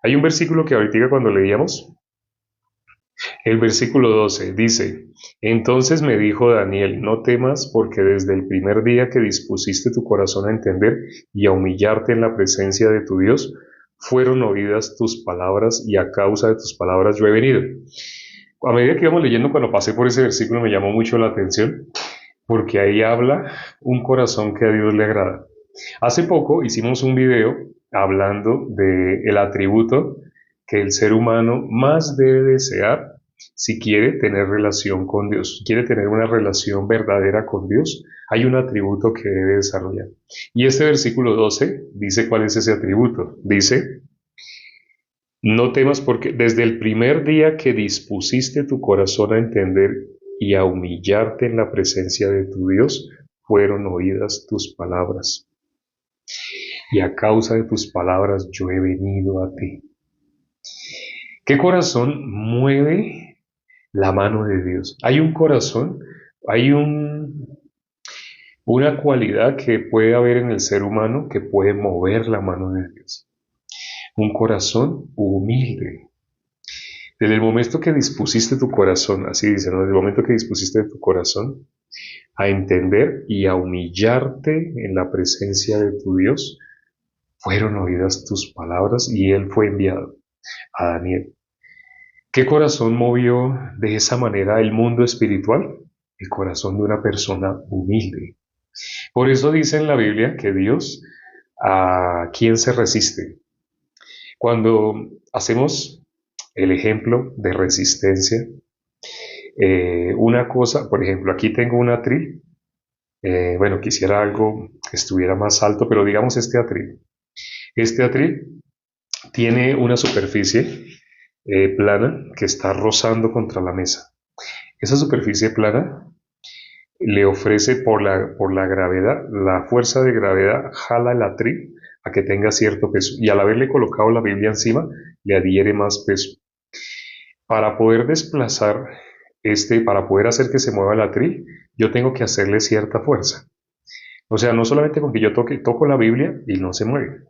Hay un versículo que ahorita cuando leíamos, el versículo 12 dice, entonces me dijo Daniel, no temas porque desde el primer día que dispusiste tu corazón a entender y a humillarte en la presencia de tu Dios, fueron oídas tus palabras y a causa de tus palabras yo he venido. A medida que íbamos leyendo, cuando pasé por ese versículo me llamó mucho la atención porque ahí habla un corazón que a Dios le agrada. Hace poco hicimos un video hablando del atributo que el ser humano más debe desear si quiere tener relación con Dios, si quiere tener una relación verdadera con Dios, hay un atributo que debe desarrollar. Y este versículo 12 dice cuál es ese atributo. Dice, no temas porque desde el primer día que dispusiste tu corazón a entender y a humillarte en la presencia de tu Dios, fueron oídas tus palabras. Y a causa de tus palabras yo he venido a ti. ¿Qué corazón mueve la mano de Dios? Hay un corazón, hay una cualidad que puede haber en el ser humano que puede mover la mano de Dios. Un corazón humilde. Desde el momento que dispusiste tu corazón, así dice, ¿no? Desde el momento que dispusiste tu corazón a entender y a humillarte en la presencia de tu Dios, fueron oídas tus palabras y Él fue enviado a Daniel. ¿Qué corazón movió de esa manera el mundo espiritual? El corazón de una persona humilde. Por eso dice en la Biblia que Dios a quien se resiste. Cuando hacemos el ejemplo de resistencia, una cosa, por ejemplo, aquí tengo un atril, bueno, quisiera algo que estuviera más alto, pero digamos este atril. Este atril tiene una superficie plana que está rozando contra la mesa. Esa superficie plana le ofrece por la gravedad, la fuerza de gravedad jala el atril a que tenga cierto peso y al haberle colocado la Biblia encima le adhiere más peso. Para poder desplazar para poder hacer que se mueva el atril, yo tengo que hacerle cierta fuerza. O sea, no solamente con que yo toco la Biblia y no se mueve.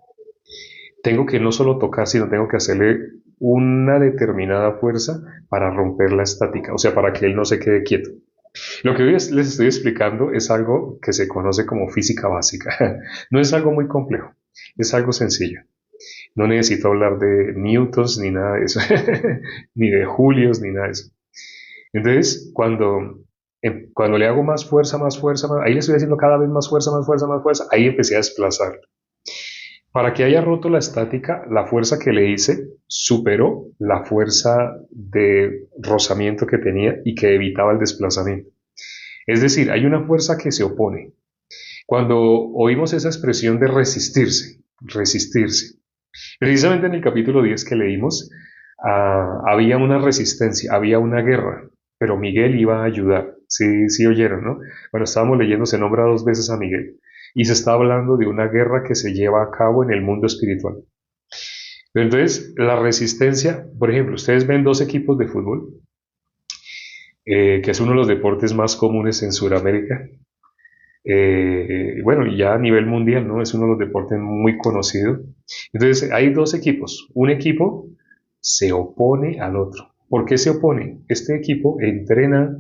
Tengo que no solo tocar, sino tengo que hacerle una determinada fuerza para romper la estática, o sea, para que él no se quede quieto. Lo que hoy les estoy explicando es algo que se conoce como física básica. No es algo muy complejo, es algo sencillo. No necesito hablar de newtons ni nada de eso, ni de julios ni nada de eso. Entonces, cuando le hago más fuerza, ahí le estoy haciendo cada vez más fuerza, más fuerza, más fuerza, ahí empecé a desplazar. Para que haya roto la estática, la fuerza que le hice superó la fuerza de rozamiento que tenía y que evitaba el desplazamiento. Es decir, hay una fuerza que se opone. Cuando oímos esa expresión de resistirse, precisamente en el capítulo 10 que leímos, había una resistencia, había una guerra, pero Miguel iba a ayudar. Sí, sí oyeron, ¿no? Bueno, estábamos leyendo, se nombra dos veces a Miguel. Y se está hablando de una guerra que se lleva a cabo en el mundo espiritual. Pero entonces, la resistencia, por ejemplo, ustedes ven dos equipos de fútbol, que es uno de los deportes más comunes en Sudamérica. Bueno, y ya a nivel mundial, ¿no? Es uno de los deportes muy conocidos. Entonces, hay dos equipos. Un equipo se opone al otro. ¿Por qué se opone? Este equipo entrena,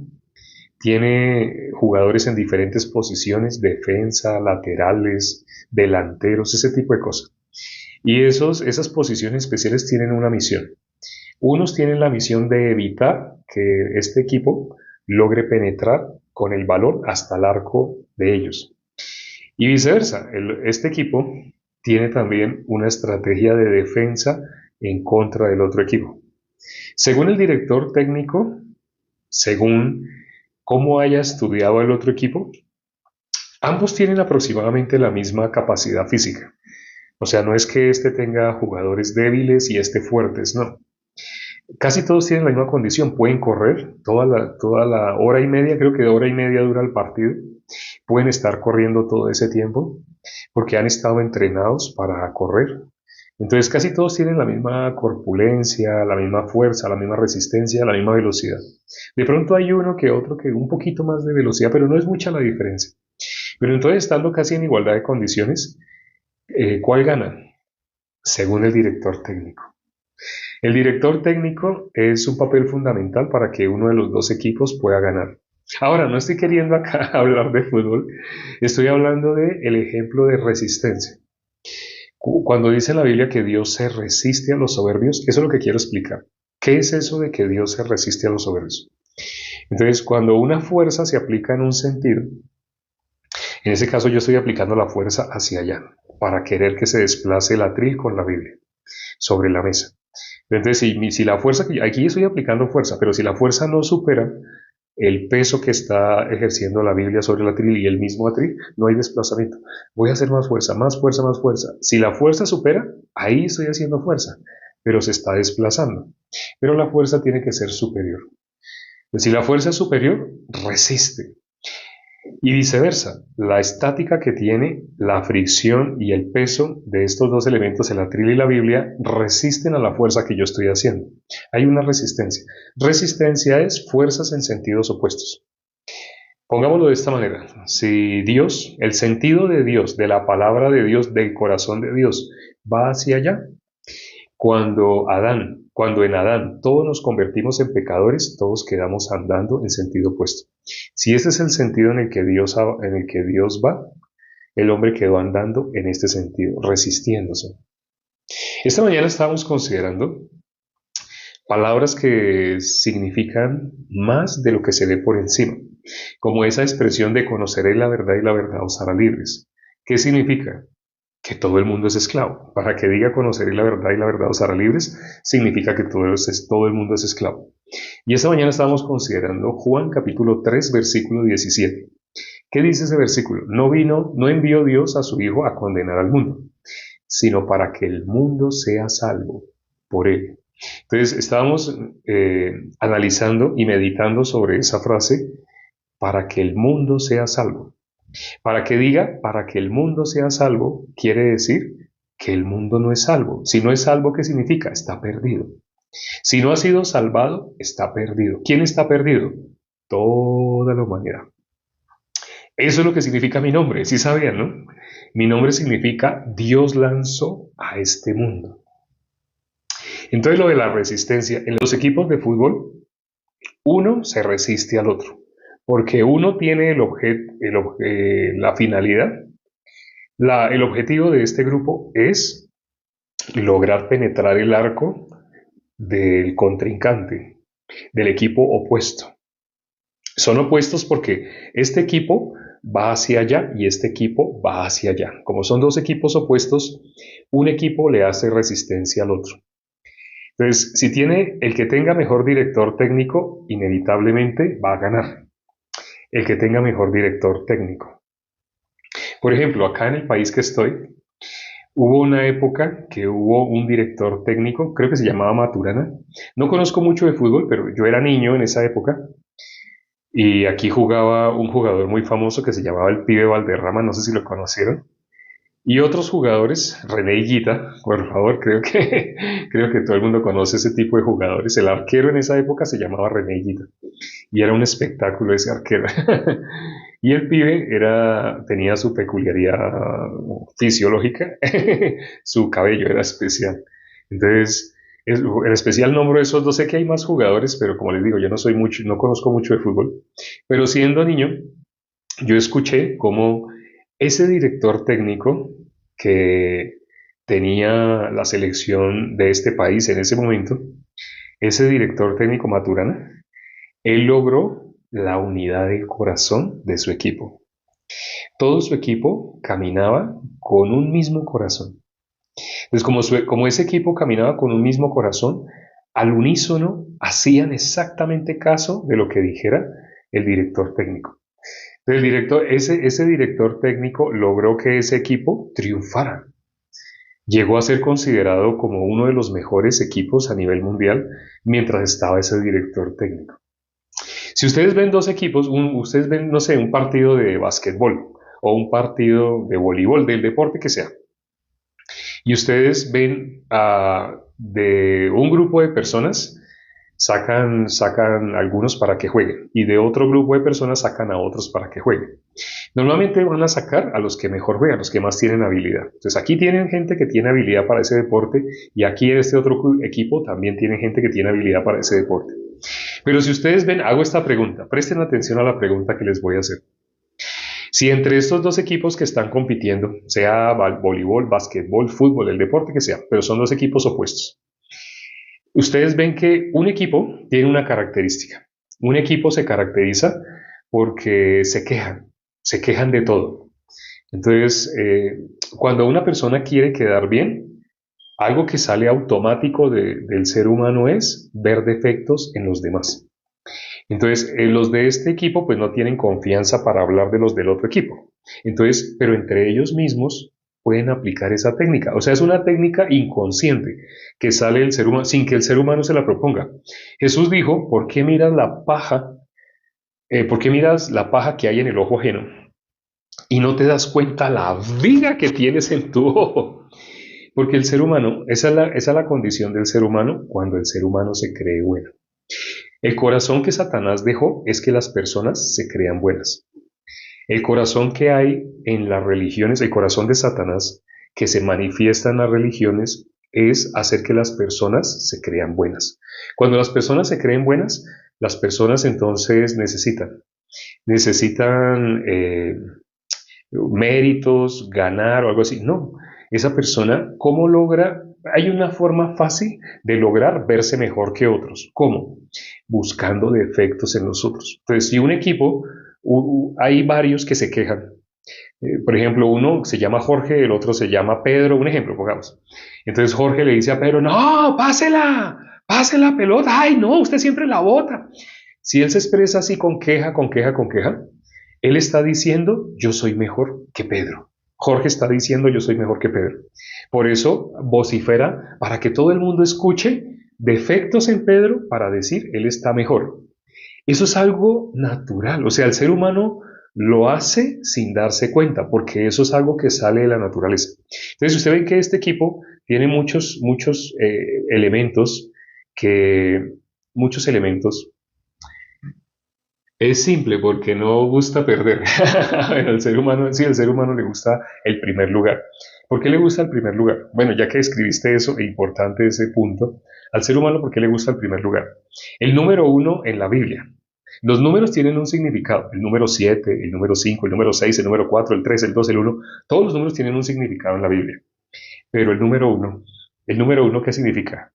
tiene jugadores en diferentes posiciones, defensa, laterales, delanteros, ese tipo de cosas. Y esas posiciones especiales tienen una misión. Unos tienen la misión de evitar que este equipo logre penetrar con el balón hasta el arco de ellos. Y viceversa, este equipo tiene también una estrategia de defensa en contra del otro equipo. Según el director técnico, según cómo haya estudiado el otro equipo, ambos tienen aproximadamente la misma capacidad física. O sea, no es que este tenga jugadores débiles y este fuertes, no. Casi todos tienen la misma condición, pueden correr toda la hora y media, creo que hora y media dura el partido, pueden estar corriendo todo ese tiempo porque han estado entrenados para correr. Entonces casi todos tienen la misma corpulencia, la misma fuerza, la misma resistencia, la misma velocidad. De pronto hay uno que otro que un poquito más de velocidad, pero no es mucha la diferencia. Pero entonces estando casi en igualdad de condiciones, ¿cuál gana? Según el director técnico. El director técnico es un papel fundamental para que uno de los dos equipos pueda ganar. Ahora, no estoy queriendo acá hablar de fútbol, estoy hablando del ejemplo de resistencia. Cuando dice la Biblia que Dios se resiste a los soberbios, eso es lo que quiero explicar. ¿Qué es eso de que Dios se resiste a los soberbios? Entonces, cuando una fuerza se aplica en un sentido, en ese caso yo estoy aplicando la fuerza hacia allá, para querer que se desplace el atril con la Biblia sobre la mesa. Entonces, si la fuerza, aquí estoy aplicando fuerza, pero si la fuerza no supera el peso que está ejerciendo la Biblia sobre el atril y el mismo atril, no hay desplazamiento. Voy a hacer más fuerza, más fuerza, más fuerza. Si la fuerza supera, ahí estoy haciendo fuerza, pero se está desplazando. Pero la fuerza tiene que ser superior. Si la fuerza es superior, resiste. Y viceversa, la estática que tiene la fricción y el peso de estos dos elementos, el atril y la Biblia, resisten a la fuerza que yo estoy haciendo. Hay una resistencia. Resistencia es fuerzas en sentidos opuestos. Pongámoslo de esta manera. Si Dios, el sentido de Dios, de la palabra de Dios, del corazón de Dios, va hacia allá, cuando en Adán todos nos convertimos en pecadores, todos quedamos andando en sentido opuesto. Si ese es el sentido en el que Dios va, el hombre quedó andando en este sentido, resistiéndose. Esta mañana estábamos considerando palabras que significan más de lo que se ve por encima, como esa expresión de conoceré la verdad y la verdad os hará libres. ¿Qué significa? Que todo el mundo es esclavo. Para que diga conoceré la verdad y la verdad os hará libres, significa que todo el mundo es esclavo. Y esta mañana estábamos considerando Juan capítulo 3, versículo 17. ¿Qué dice ese versículo? No envió Dios a su Hijo a condenar al mundo, sino para que el mundo sea salvo por él. Entonces estábamos analizando y meditando sobre esa frase, para que el mundo sea salvo. Para que diga, para que el mundo sea salvo, quiere decir que el mundo no es salvo. Si no es salvo, ¿qué significa? Está perdido. Si no ha sido salvado, está perdido. ¿Quién está perdido? Toda la humanidad. Eso es lo que significa mi nombre, sí sabían, ¿no? Mi nombre significa Dios lanzó a este mundo. Entonces lo de la resistencia, en los equipos de fútbol, uno se resiste al otro, porque uno tiene la finalidad, el objetivo de este grupo es lograr penetrar el arco del contrincante, del equipo opuesto. Son opuestos porque este equipo va hacia allá y este equipo va hacia allá. Como son dos equipos opuestos, un equipo le hace resistencia al otro. Entonces, si tiene el que tenga mejor director técnico, inevitablemente va a ganar. El que tenga mejor director técnico. Por ejemplo, acá en el país que estoy, hubo una época que hubo un director técnico, creo que se llamaba Maturana. No conozco mucho de fútbol, pero yo era niño en esa época. Y aquí jugaba un jugador muy famoso que se llamaba el Pibe Valderrama, no sé si lo conocieron. Y otros jugadores, René Higuita, por favor, creo que todo el mundo conoce ese tipo de jugadores. El arquero en esa época se llamaba René Higuita y era un espectáculo ese arquero. Y el pibe tenía su peculiaridad fisiológica, su cabello era especial. Entonces, el especial nombre de esos dos, sé que hay más jugadores, pero como les digo, yo no conozco mucho de fútbol, pero siendo niño, yo escuché cómo ese director técnico que tenía la selección de este país en ese momento, ese director técnico Maturana, él logró la unidad del corazón de su equipo. Todo su equipo caminaba con un mismo corazón. Entonces, como ese equipo caminaba con un mismo corazón, al unísono hacían exactamente caso de lo que dijera el director técnico. Ese director técnico logró que ese equipo triunfara. Llegó a ser considerado como uno de los mejores equipos a nivel mundial mientras estaba ese director técnico. Si ustedes ven dos equipos, ustedes ven, no sé, un partido de básquetbol o un partido de voleibol, del deporte que sea, y ustedes ven de un grupo de personas, sacan algunos para que jueguen y de otro grupo de personas sacan a otros para que jueguen. Normalmente van a sacar a los que mejor juegan, los que más tienen habilidad. Entonces aquí tienen gente que tiene habilidad para ese deporte y aquí en este otro equipo también tienen gente que tiene habilidad para ese deporte. Pero si ustedes ven, hago esta pregunta, presten atención a la pregunta que les voy a hacer. Si entre estos dos equipos que están compitiendo, sea voleibol, básquetbol, fútbol, el deporte que sea, pero son dos equipos opuestos, ustedes ven que un equipo tiene una característica. Un equipo se caracteriza porque se quejan de todo. Entonces, cuando una persona quiere quedar bien, algo que sale automático del ser humano es ver defectos en los demás. Entonces, los de este equipo pues no tienen confianza para hablar de los del otro equipo. Entonces, pero entre ellos mismos pueden aplicar esa técnica. O sea, es una técnica inconsciente que sale del ser humano sin que el ser humano se la proponga. Jesús dijo, ¿por qué miras la paja? ¿Por qué miras la paja que hay en el ojo ajeno y no te das cuenta la viga que tienes en tu ojo? Porque el ser humano, esa es la condición del ser humano cuando el ser humano se cree bueno. El corazón que Satanás dejó es que las personas se crean buenas. El corazón que hay en las religiones, el corazón de Satanás que se manifiesta en las religiones es hacer que las personas se crean buenas. Cuando las personas se creen buenas, las personas entonces necesitan méritos, ganar o algo así. No, esa persona, ¿cómo logra? Hay una forma fácil de lograr verse mejor que otros. ¿Cómo? Buscando defectos en los otros. Entonces, si un equipo, hay varios que se quejan. Por ejemplo, uno se llama Jorge, el otro se llama Pedro, un ejemplo, pongamos. Entonces Jorge le dice a Pedro, no, pase la pelota, ay, no, usted siempre la bota. Si él se expresa así con queja, con queja, con queja, él está diciendo, yo soy mejor que Pedro. Jorge está diciendo, yo soy mejor que Pedro. Por eso vocifera para que todo el mundo escuche defectos en Pedro para decir, él está mejor. Eso es algo natural, o sea, el ser humano lo hace sin darse cuenta, porque eso es algo que sale de la naturaleza. Entonces, usted ve que este equipo tiene muchos elementos que, muchos elementos. Es simple porque no gusta perder. Bueno, el ser humano, sí, el ser humano le gusta el primer lugar. ¿Por qué le gusta el primer lugar? Bueno, ya que escribiste eso, e importante ese punto, al ser humano, ¿por qué le gusta el primer lugar? El número uno en la Biblia. Los números tienen un significado. El número 7, el número 5, el número 6, el número 4, el 3, el 2, el uno. Todos los números tienen un significado en la Biblia. Pero el número uno, ¿qué significa?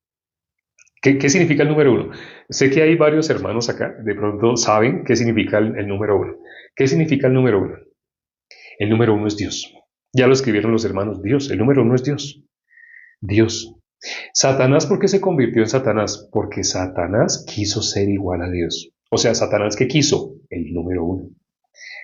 ¿Qué significa el número uno? Sé que hay varios hermanos acá, de pronto saben qué significa el número uno. ¿Qué significa el número uno? El número uno es Dios. Ya lo escribieron los hermanos, Dios, el número uno es Dios. Dios. Satanás, ¿por qué se convirtió en Satanás? Porque Satanás quiso ser igual a Dios. O sea, Satanás, ¿qué quiso? El número uno.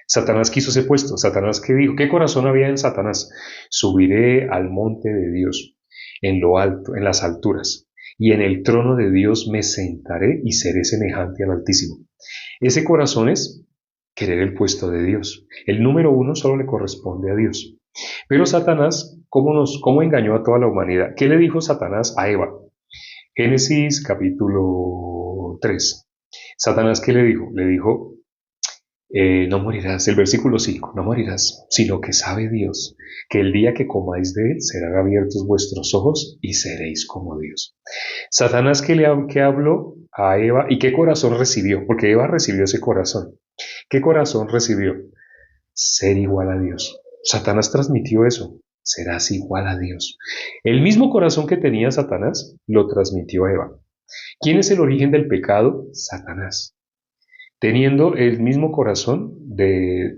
Satanás quiso ese puesto. Satanás, ¿qué dijo? ¿Qué corazón había en Satanás? Subiré al monte de Dios, en lo alto, en las alturas, y en el trono de Dios me sentaré y seré semejante al Altísimo. Ese corazón es querer el puesto de Dios. El número uno solo le corresponde a Dios. Pero Satanás, ¿cómo engañó a toda la humanidad? ¿Qué le dijo Satanás a Eva? Génesis capítulo 3. Satanás, ¿qué le dijo? Le dijo, no morirás, el versículo 5, no morirás, sino que sabe Dios que el día que comáis de él serán abiertos vuestros ojos y seréis como Dios. Satanás que habló a Eva y qué corazón recibió, porque Eva recibió ese corazón. ¿Qué corazón recibió? Ser igual a Dios. Satanás transmitió eso, serás igual a Dios. El mismo corazón que tenía Satanás lo transmitió a Eva. ¿Quién es el origen del pecado? Satanás. Teniendo el mismo corazón de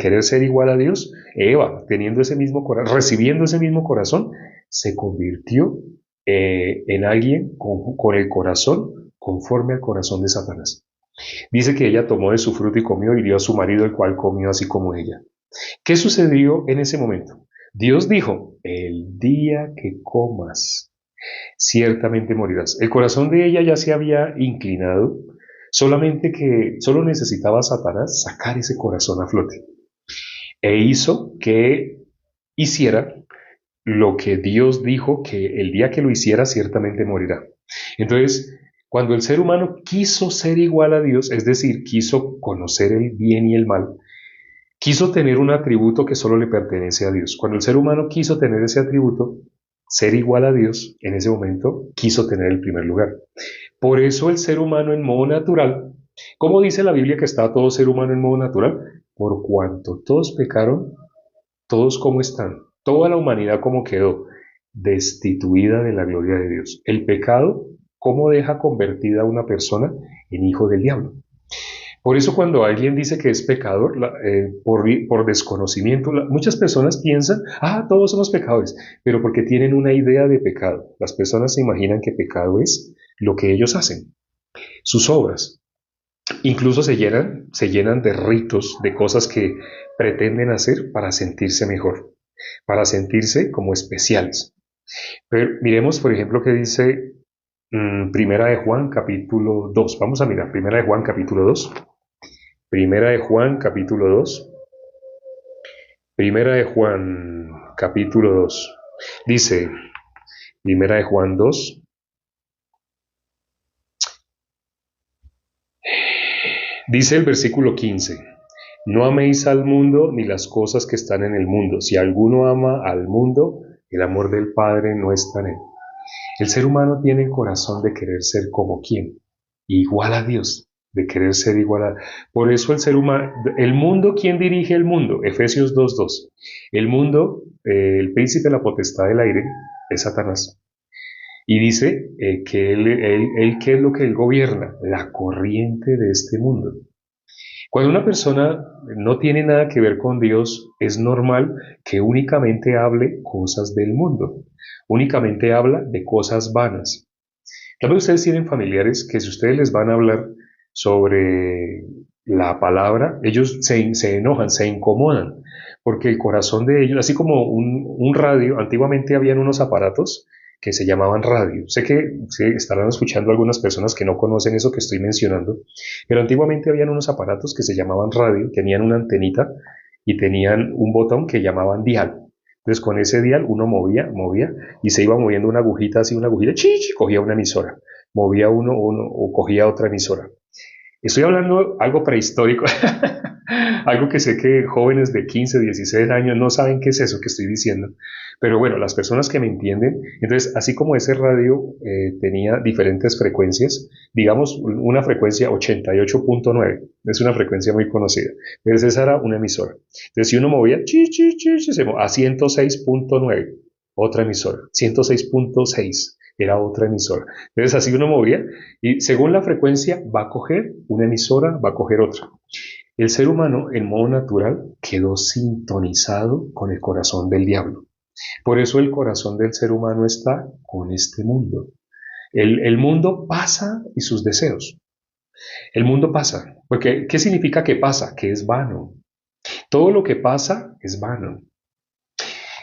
querer ser igual a Dios, Eva, teniendo ese mismo corazón, recibiendo ese mismo corazón, se convirtió en alguien con el corazón conforme al corazón de Satanás. Dice que ella tomó de su fruto y comió y dio a su marido, el cual comió así como ella. ¿Qué sucedió en ese momento? Dios dijo, el día que comas, ciertamente morirás. El corazón de ella ya se había inclinado, solamente que solo necesitaba Satanás sacar ese corazón a flote. E hizo que hiciera lo que Dios dijo que el día que lo hiciera ciertamente morirá. Entonces, Cuando el ser humano quiso ser igual a Dios, es decir, quiso conocer el bien y el mal, quiso tener un atributo que solo le pertenece a Dios. Cuando el ser humano quiso tener ese atributo, ser igual a Dios, en ese momento quiso tener el primer lugar. Por eso el ser humano en modo natural, ¿cómo dice la Biblia que está todo ser humano en modo natural? Por cuanto todos pecaron, todos como están, toda la humanidad como quedó, destituida de la gloria de Dios. El pecado, ¿cómo deja convertida a una persona en hijo del diablo? Por eso cuando alguien dice que es pecador, por desconocimiento, muchas personas piensan, todos somos pecadores, pero porque tienen una idea de pecado. Las personas se imaginan que pecado es lo que ellos hacen, sus obras. Incluso se llenan de ritos, de cosas que pretenden hacer para sentirse mejor, para sentirse como especiales. Pero miremos, por ejemplo, qué dice Primera de Juan, capítulo 2. Vamos a mirar Primera de Juan, capítulo 2. Primera de Juan, capítulo 2. Primera de Juan, capítulo 2. Dice, Primera de Juan 2. Dice el versículo 15. No améis al mundo ni las cosas que están en el mundo. Si alguno ama al mundo, el amor del Padre no está en él. El ser humano tiene el corazón de querer ser como quién, igual a Dios, de querer ser igual a... Por eso el ser humano, el mundo, ¿quién dirige el mundo? Efesios 2:2. El mundo, el príncipe de la potestad del aire, es Satanás. Y dice que él, ¿qué es lo que él gobierna? La corriente de este mundo. Cuando una persona no tiene nada que ver con Dios, es normal que únicamente hable cosas del mundo, únicamente habla de cosas vanas. Tal vez ustedes tienen familiares que si ustedes les van a hablar sobre la palabra, ellos se enojan, se incomodan, porque el corazón de ellos, así como un radio, antiguamente habían unos aparatos que se llamaban radio. Sé que estarán escuchando algunas personas que no conocen eso que estoy mencionando, pero antiguamente habían unos aparatos que se llamaban radio, tenían una antenita y tenían un botón que llamaban dial. Entonces con ese dial uno movía y se iba moviendo una agujita así, una agujita, cogía una emisora, movía uno o cogía otra emisora. Estoy hablando algo prehistórico, algo que sé que jóvenes de 15, 16 años no saben qué es eso que estoy diciendo. Pero bueno, las personas que me entienden, entonces así como ese radio tenía diferentes frecuencias, digamos una frecuencia 88.9, es una frecuencia muy conocida, entonces esa era una emisora. Entonces si uno movía a 106.9, otra emisora, 106.6 era otra emisora. Entonces así uno movía y según la frecuencia va a coger una emisora, va a coger otra. El ser humano en modo natural quedó sintonizado con el corazón del diablo. Por eso el corazón del ser humano está con este mundo. El mundo pasa y sus deseos. El mundo pasa. Porque, ¿qué significa que pasa? Que es vano. Todo lo que pasa es vano.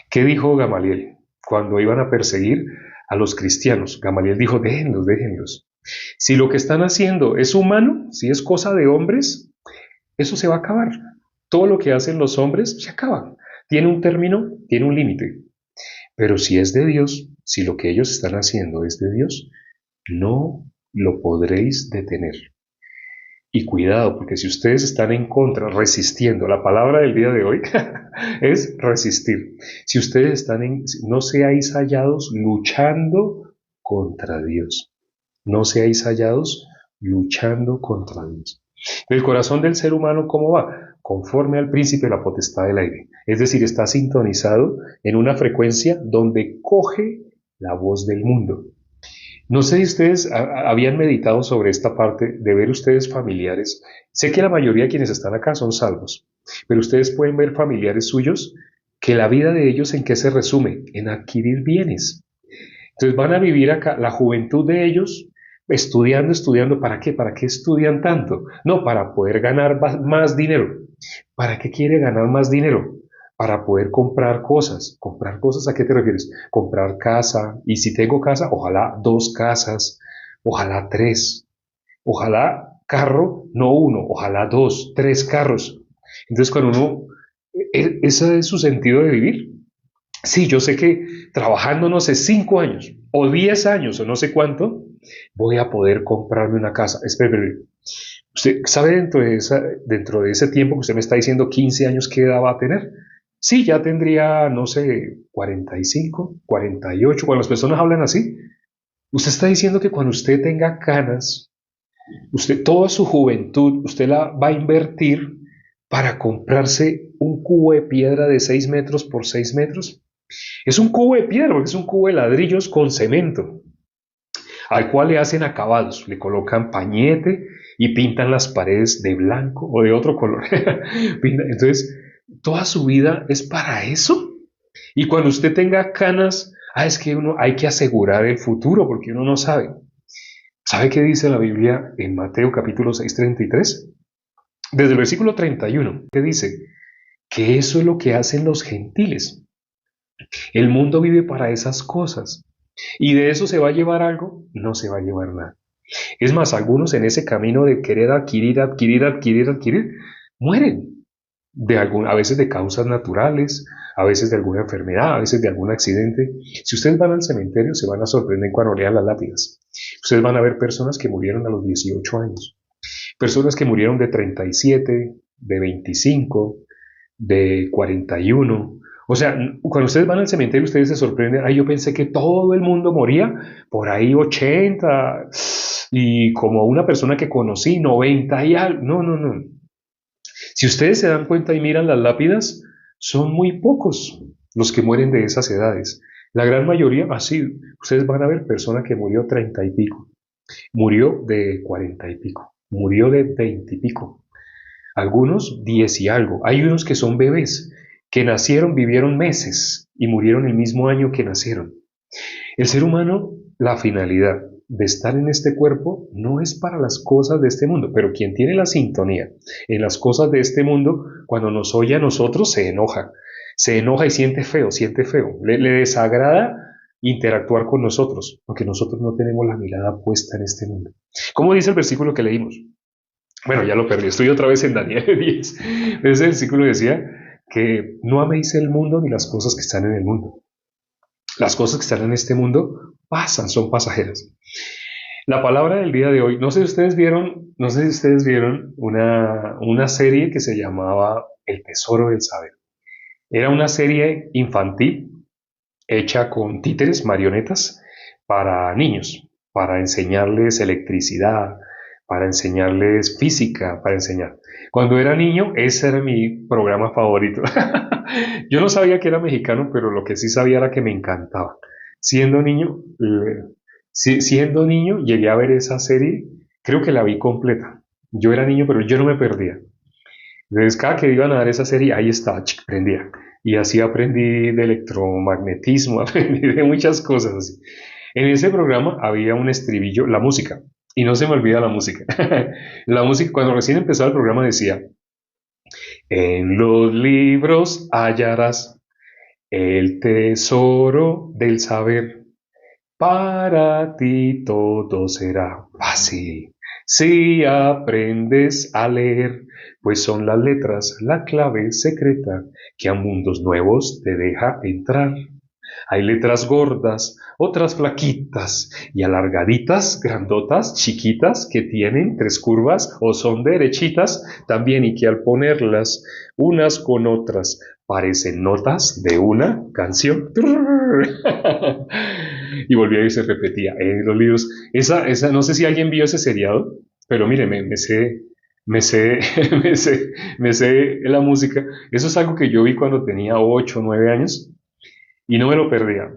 ¿Qué dijo Gamaliel cuando iban a perseguir a los cristianos? Gamaliel dijo, déjenlos, déjenlos. Si lo que están haciendo es humano, si es cosa de hombres, eso se va a acabar. Todo lo que hacen los hombres se acaba. Tiene un término, tiene un límite. Pero si es de Dios, si lo que ellos están haciendo es de Dios, no lo podréis detener. Y cuidado, porque si ustedes están en contra, resistiendo, la palabra del día de hoy es resistir. Si ustedes no seáis hallados luchando contra Dios. No seáis hallados luchando contra Dios. El corazón del ser humano, ¿cómo va? Conforme al príncipe de la potestad del aire. Es decir, está sintonizado en una frecuencia donde coge la voz del mundo. No sé si ustedes habían meditado sobre esta parte de ver ustedes familiares. Sé que la mayoría de quienes están acá son salvos, pero ustedes pueden ver familiares suyos que la vida de ellos en qué se resume, en adquirir bienes. Entonces van a vivir acá la juventud de ellos estudiando, ¿para qué? ¿Para qué estudian tanto? No, para poder ganar más dinero. ¿Para qué quiere ganar más dinero? Para poder comprar cosas. ¿Comprar cosas a qué te refieres? Comprar casa. Y si tengo casa, ojalá 2 casas, ojalá 3, ojalá carro, no uno, ojalá 2, 3 carros. Entonces cuando uno, ese es su sentido de vivir. Sí, yo sé que trabajando, no sé, 5 años o 10 años o no sé cuánto, voy a poder comprarme una casa. Espere, ¿usted sabe dentro de ese tiempo que usted me está diciendo 15 años qué edad va a tener? Sí, ya tendría, no sé, 45, 48, cuando las personas hablan así. Usted está diciendo que cuando usted tenga canas, usted toda su juventud, usted la va a invertir para comprarse un cubo de piedra de 6 metros por 6 metros. Es un cubo de piedra, porque es un cubo de ladrillos con cemento, al cual le hacen acabados, le colocan pañete y pintan las paredes de blanco o de otro color. Entonces, toda su vida es para eso. Y cuando usted tenga canas, es que uno hay que asegurar el futuro, porque uno no sabe. ¿Sabe qué dice la Biblia en Mateo capítulo 6:33? Desde el versículo 31, que dice que eso es lo que hacen los gentiles. El mundo vive para esas cosas. ¿Y de eso se va a llevar algo? No se va a llevar nada. Es más, algunos en ese camino de querer adquirir, mueren. A veces de causas naturales, a veces de alguna enfermedad, a veces de algún accidente. Si ustedes van al cementerio, se van a sorprender cuando lean las lápidas. Ustedes van a ver personas que murieron a los 18 años, personas que murieron de 37, de 25, de 41. O sea, cuando ustedes van al cementerio, ustedes se sorprenden. Yo pensé que todo el mundo moría por ahí 80 y como una persona que conocí 90 y algo. No, no, no. Si ustedes se dan cuenta y miran las lápidas, son muy pocos los que mueren de esas edades. La gran mayoría, así, ustedes van a ver persona que murió 30 y pico, murió de 40 y pico, murió de 20 y pico, algunos 10 y algo. Hay unos que son bebés, que nacieron, vivieron meses y murieron el mismo año que nacieron. El ser humano, la finalidad de estar en este cuerpo no es para las cosas de este mundo, pero quien tiene la sintonía en las cosas de este mundo, cuando nos oye a nosotros, se enoja y siente feo, le desagrada interactuar con nosotros, porque nosotros no tenemos la mirada puesta en este mundo. ¿Cómo dice el versículo que leímos? Bueno, ya lo perdí, estoy otra vez en Daniel 10. Ese versículo decía que no améis el mundo ni las cosas que están en el mundo. Las cosas que están en este mundo pasan, son pasajeras. La palabra del día de hoy, no sé si ustedes vieron una serie que se llamaba El Tesoro del Saber. Era una serie infantil hecha con títeres, marionetas, para niños, para enseñarles electricidad, para enseñarles física, para enseñar. Cuando era niño, ese era mi programa favorito. Yo no sabía que era mexicano, pero lo que sí sabía era que me encantaba. Siendo niño, siendo niño, llegué a ver esa serie, creo que la vi completa. Yo era niño, pero yo no me perdía. Entonces, cada que iban a dar esa serie, ahí estaba, prendía. Y así aprendí de electromagnetismo, aprendí de muchas cosas así. En ese programa había un estribillo, la música, y no se me olvida la música. La música, cuando recién empezaba el programa decía, en los libros hallarás el tesoro del saber. Para ti todo será fácil si aprendes a leer, pues son las letras la clave secreta que a mundos nuevos te deja entrar. Hay letras gordas, otras flaquitas y alargaditas, grandotas, chiquitas, que tienen 3 curvas o son derechitas también y que al ponerlas unas con otras parecen notas de una canción. Y volvía y se repetía en los libros. No sé si alguien vio ese seriado, pero mire, me sé, me sé la música. Eso es algo que yo vi cuando tenía 8 o 9 años y no me lo perdía,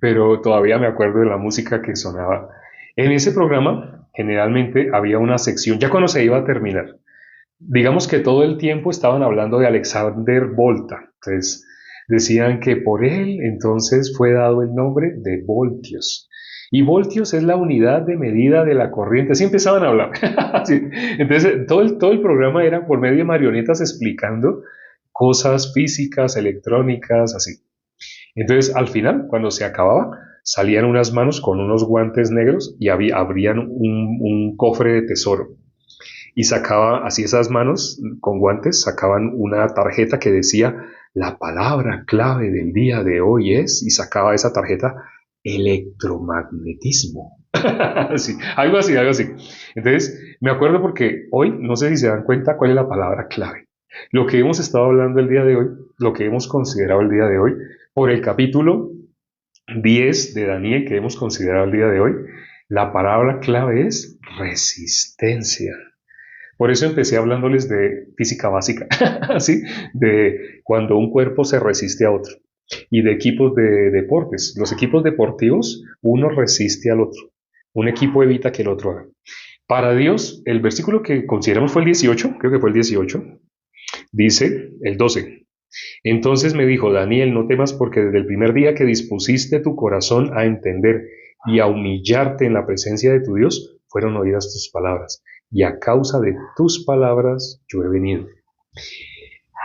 pero todavía me acuerdo de la música que sonaba. En ese programa generalmente había una sección, ya cuando se iba a terminar, digamos que todo el tiempo estaban hablando de Alexander Volta. Entonces decían que por él entonces fue dado el nombre de voltios. Y voltios es la unidad de medida de la corriente. Así empezaban a hablar. Sí. Entonces todo el programa era por medio de marionetas explicando cosas físicas, electrónicas, así. Entonces al final, cuando se acababa, salían unas manos con unos guantes negros y abrían un cofre de tesoro y sacaba así esas manos con guantes, sacaban una tarjeta que decía la palabra clave del día de hoy es, y sacaba esa tarjeta electromagnetismo. Sí, algo así, algo así. Entonces, me acuerdo porque hoy, no sé si se dan cuenta cuál es la palabra clave. Lo que hemos estado hablando el día de hoy, lo que hemos considerado el día de hoy, por el capítulo 10 de Daniel que hemos considerado el día de hoy, la palabra clave es resistencia. Por eso empecé hablándoles de física básica, ¿sí? De cuando un cuerpo se resiste a otro y de equipos de deportes. Los equipos deportivos, uno resiste al otro. Un equipo evita que el otro haga. Para Dios, el versículo que consideramos fue el 18, creo que fue el 18, dice el 12. Entonces me dijo, Daniel, no temas porque desde el primer día que dispusiste tu corazón a entender y a humillarte en la presencia de tu Dios, fueron oídas tus palabras. Y a causa de tus palabras yo he venido.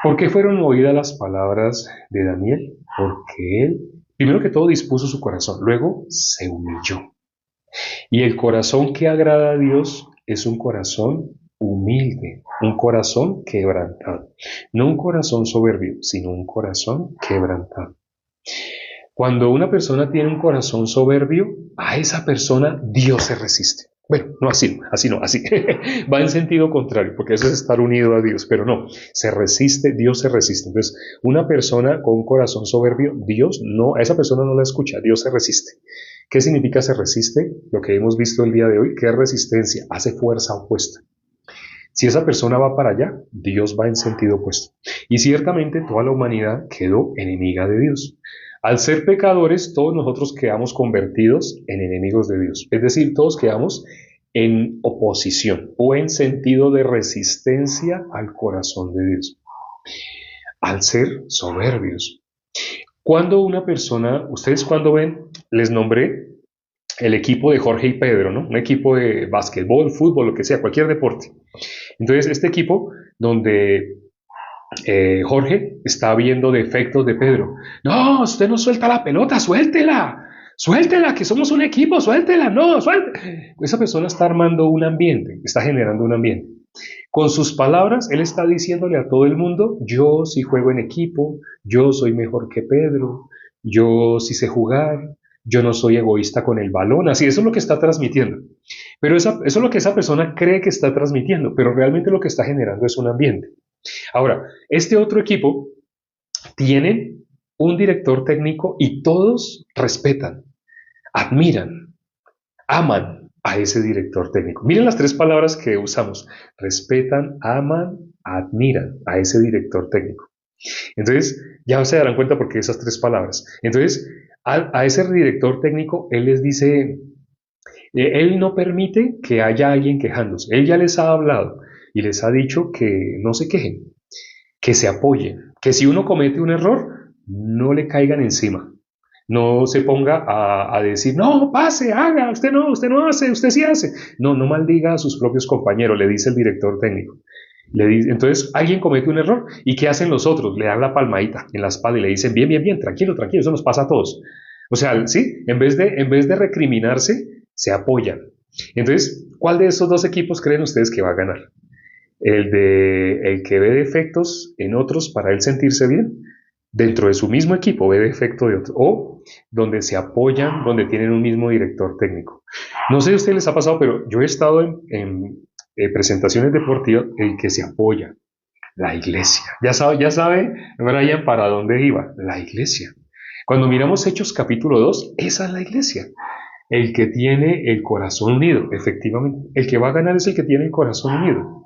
¿Por qué fueron oídas las palabras de Daniel? Porque él, primero que todo, dispuso su corazón, luego se humilló. Y el corazón que agrada a Dios es un corazón humilde, un corazón quebrantado. No un corazón soberbio, sino un corazón quebrantado. Cuando una persona tiene un corazón soberbio, a esa persona Dios se resiste. Bueno, no así, así no, así. Va en sentido contrario, porque eso es estar unido a Dios, pero no, se resiste, Dios se resiste. Entonces, una persona con un corazón soberbio, Dios no, a esa persona no la escucha, Dios se resiste. ¿Qué significa se resiste? Lo que hemos visto el día de hoy, que es resistencia, hace fuerza opuesta. Si esa persona va para allá, Dios va en sentido opuesto. Y ciertamente toda la humanidad quedó enemiga de Dios. Al ser pecadores, todos nosotros quedamos convertidos en enemigos de Dios. Es decir, todos quedamos en oposición o en sentido de resistencia al corazón de Dios. Al ser soberbios. Cuando una persona, ustedes cuando ven, les nombré el equipo de Jorge y Pedro, ¿no? Un equipo de básquetbol, fútbol, lo que sea, cualquier deporte. Entonces, este equipo donde Jorge está viendo defectos de Pedro. No, usted no suelta la pelota, suéltela. Suéltela, que somos un equipo, suéltela, no, suéltela. Esa persona está armando un ambiente, está generando un ambiente. Con sus palabras, él está diciéndole a todo el mundo, yo sí juego en equipo, yo soy mejor que Pedro, yo sí sé jugar, yo no soy egoísta con el balón, así, eso es lo que está transmitiendo. Pero eso es lo que esa persona cree que está transmitiendo, pero realmente lo que está generando es un ambiente. Ahora, este otro equipo tiene un director técnico y todos respetan, admiran, aman a ese director técnico. Miren las tres palabras que usamos. Respetan, aman, admiran a ese director técnico. Entonces, ya se darán cuenta por qué esas tres palabras. Entonces, a ese director técnico, él les dice, él no permite que haya alguien quejándose. Él ya les ha hablado y les ha dicho que no se quejen, que se apoyen, que si uno comete un error, no le caigan encima. No se ponga a decir, no, pase, haga, usted no hace, usted sí hace. No, no maldiga a sus propios compañeros, le dice el director técnico. Le dice, entonces alguien comete un error y ¿qué hacen los otros? Le dan la palmadita en la espalda y le dicen, bien, bien, bien, tranquilo, tranquilo, eso nos pasa a todos. O sea, sí, en vez de recriminarse, se apoyan. Entonces, ¿cuál de esos dos equipos creen ustedes que va a ganar? El que ve defectos en otros para él sentirse bien, dentro de su mismo equipo ve defecto de otro, o donde se apoyan, donde tienen un mismo director técnico. No sé si a ustedes les ha pasado, pero yo he estado en presentaciones deportivas en que se apoya la iglesia. Ya sabe, Brian, para dónde iba, la iglesia. Cuando miramos Hechos capítulo 2, esa es la iglesia. El que tiene el corazón unido, efectivamente. El que va a ganar es el que tiene el corazón unido.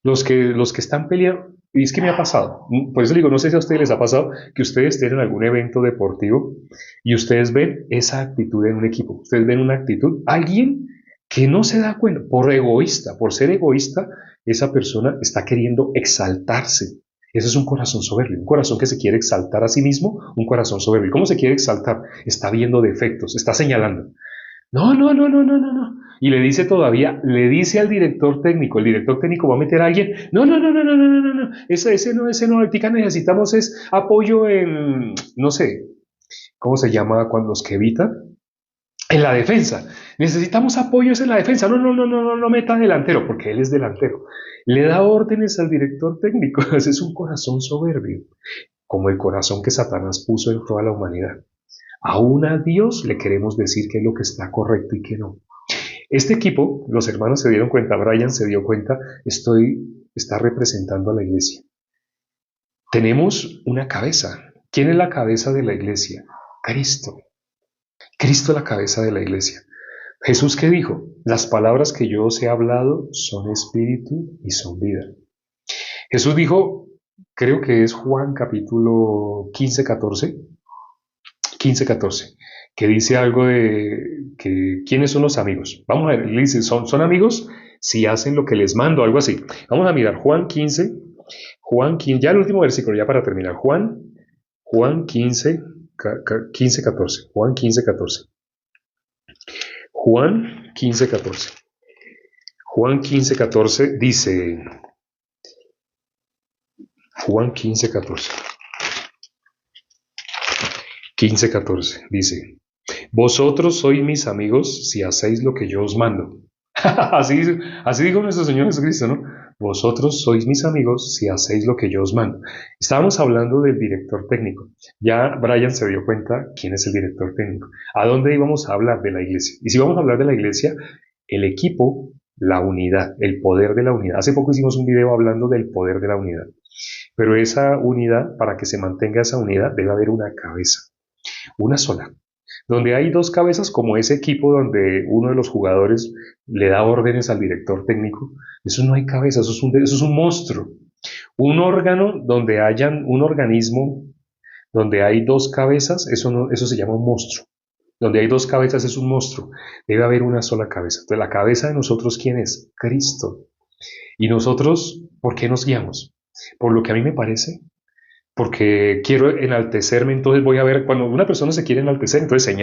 Los que están peleando, y es que me ha pasado, por eso digo, no sé si a ustedes les ha pasado que ustedes tienen algún evento deportivo y ustedes ven esa actitud en un equipo, ustedes ven una actitud, alguien que no se da cuenta, por egoísta, por ser egoísta, esa persona está queriendo exaltarse. Eso es un corazón soberbio, un corazón que se quiere exaltar a sí mismo, un corazón soberbio. ¿Cómo se quiere exaltar? Está viendo defectos, está señalando. No, no, no, no, no, no, no. Y le dice todavía, le dice al director técnico, el director técnico va a meter a alguien, no, no, no, no, no, no, no, no, no, ese no, ahorita necesitamos es apoyo en, no sé, ¿cómo se llama cuando los que evitan? En la defensa. Necesitamos apoyos en la defensa. No, no, no, no, no, no meta delantero, porque él es delantero. Le da órdenes al director técnico. Ese es un corazón soberbio, como el corazón que Satanás puso en toda la humanidad. Aún a Dios le queremos decir qué es lo que está correcto y qué no. Este equipo, los hermanos se dieron cuenta, Brian se dio cuenta, está representando a la iglesia. Tenemos una cabeza. ¿Quién es la cabeza de la iglesia? Cristo. Cristo es la cabeza de la iglesia. Jesús, ¿qué dijo? Las palabras que yo os he hablado son espíritu y son vida. Jesús dijo, creo que es Juan capítulo 15, 14, que dice algo de que quiénes son los amigos. Vamos a ver, le dice, son amigos si hacen lo que les mando, algo así. Vamos a mirar Juan 15, ya el último versículo, ya para terminar. Juan 15, 14. Juan 15, 14. Juan 15, 14. Juan 15, 14 dice, Juan 15, 14. 15, 14 dice, vosotros sois mis amigos si hacéis lo que yo os mando. así dijo nuestro Señor Jesucristo, ¿no? Vosotros sois mis amigos si hacéis lo que yo os mando. Estábamos hablando del director técnico. Ya Brian se dio cuenta quién es el director técnico. ¿A dónde íbamos a hablar? De la iglesia. Y si vamos a hablar de la iglesia, el equipo, la unidad, el poder de la unidad. Hace poco hicimos un video hablando del poder de la unidad. Pero esa unidad, para que se mantenga esa unidad, debe haber una cabeza. Una sola. Donde hay dos cabezas, como ese equipo donde uno de los jugadores le da órdenes al director técnico, eso no hay cabeza, eso es un monstruo. Un órgano donde hayan un organismo donde hay dos cabezas, eso se llama un monstruo. Donde hay dos cabezas es un monstruo. Debe haber una sola cabeza. Entonces, la cabeza de nosotros, ¿quién es? Cristo. Y nosotros, ¿por qué nos guiamos? Por lo que a mí me parece, porque quiero enaltecerme, entonces voy a ver, cuando una persona se quiere enaltecer, entonces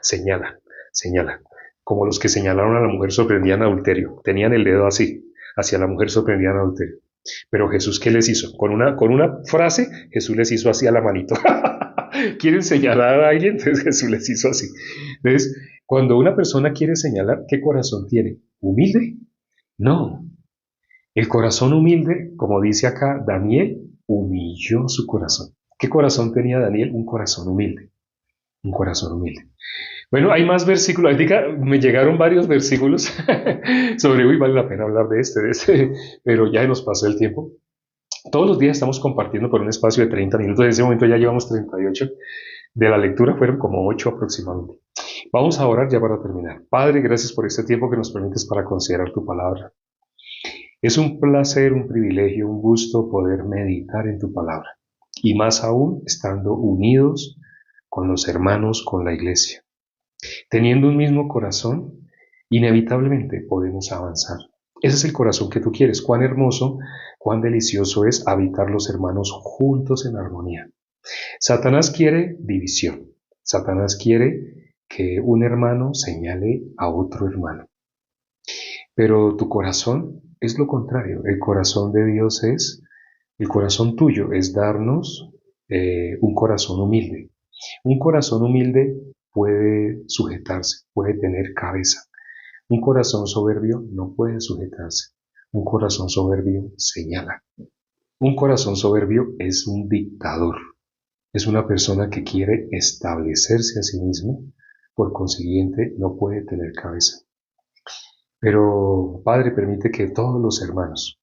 señala. Como los que señalaron a la mujer sorprendían adulterio, tenían el dedo así, hacia la mujer sorprendían adulterio. Pero Jesús, ¿qué les hizo? Con una frase, Jesús les hizo así a la manito. ¿Quieren señalar a alguien? Entonces Jesús les hizo así. Entonces, cuando una persona quiere señalar, ¿qué corazón tiene? ¿Humilde? No. El corazón humilde, como dice acá Daniel, humilló su corazón. ¿Qué corazón tenía Daniel? Un corazón humilde. Un corazón humilde. Bueno, hay más versículos. Me llegaron varios versículos sobre, vale la pena hablar de este, pero ya nos pasó el tiempo. Todos los días estamos compartiendo por un espacio de 30 minutos. En ese momento ya llevamos 38. De la lectura fueron como 8 aproximadamente. Vamos a orar ya para terminar. Padre, gracias por este tiempo que nos permites para considerar tu palabra. Es un placer, un privilegio, un gusto poder meditar en tu palabra. Y más aún estando unidos con los hermanos, con la iglesia. Teniendo un mismo corazón, inevitablemente podemos avanzar. Ese es el corazón que tú quieres. Cuán hermoso, cuán delicioso es habitar los hermanos juntos en armonía. Satanás quiere división. Satanás quiere que un hermano señale a otro hermano. Pero tu corazón es lo contrario. El corazón de Dios el corazón tuyo es darnos un corazón humilde. Un corazón humilde puede sujetarse, puede tener cabeza. Un corazón soberbio no puede sujetarse. Un corazón soberbio señala. Un corazón soberbio es un dictador. Es una persona que quiere establecerse a sí mismo, por consiguiente no puede tener cabeza. Pero, Padre, permite que todos los hermanos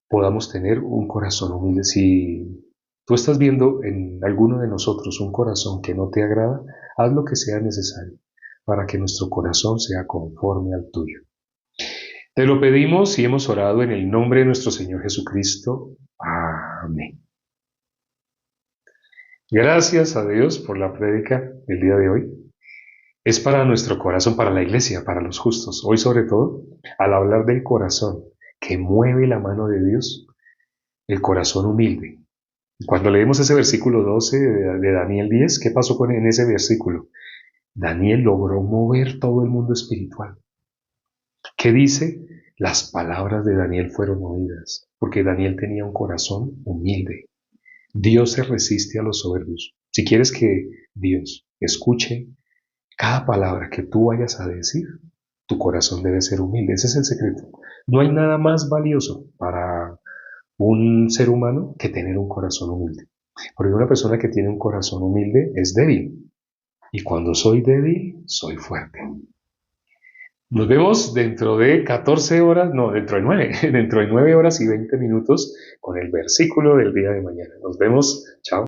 podamos tener un corazón humilde. Si tú estás viendo en alguno de nosotros un corazón que no te agrada, haz lo que sea necesario para que nuestro corazón sea conforme al tuyo. Te lo pedimos y hemos orado en el nombre de nuestro Señor Jesucristo. Amén. Gracias a Dios por la prédica del día de hoy. Es para nuestro corazón, para la iglesia, para los justos. Hoy sobre todo, al hablar del corazón que mueve la mano de Dios, el corazón humilde. Cuando leemos ese versículo 12 de Daniel 10, ¿qué pasó en ese versículo? Daniel logró mover todo el mundo espiritual. ¿Qué dice? Las palabras de Daniel fueron oídas, porque Daniel tenía un corazón humilde. Dios se resiste a los soberbios. Si quieres que Dios escuche cada palabra que tú vayas a decir, tu corazón debe ser humilde. Ese es el secreto. No hay nada más valioso para un ser humano que tener un corazón humilde. Porque una persona que tiene un corazón humilde es débil. Y cuando soy débil, soy fuerte. Nos vemos dentro de 14 horas, no, dentro de 9, dentro de 9 horas y 20 minutos con el versículo del día de mañana. Nos vemos, chao.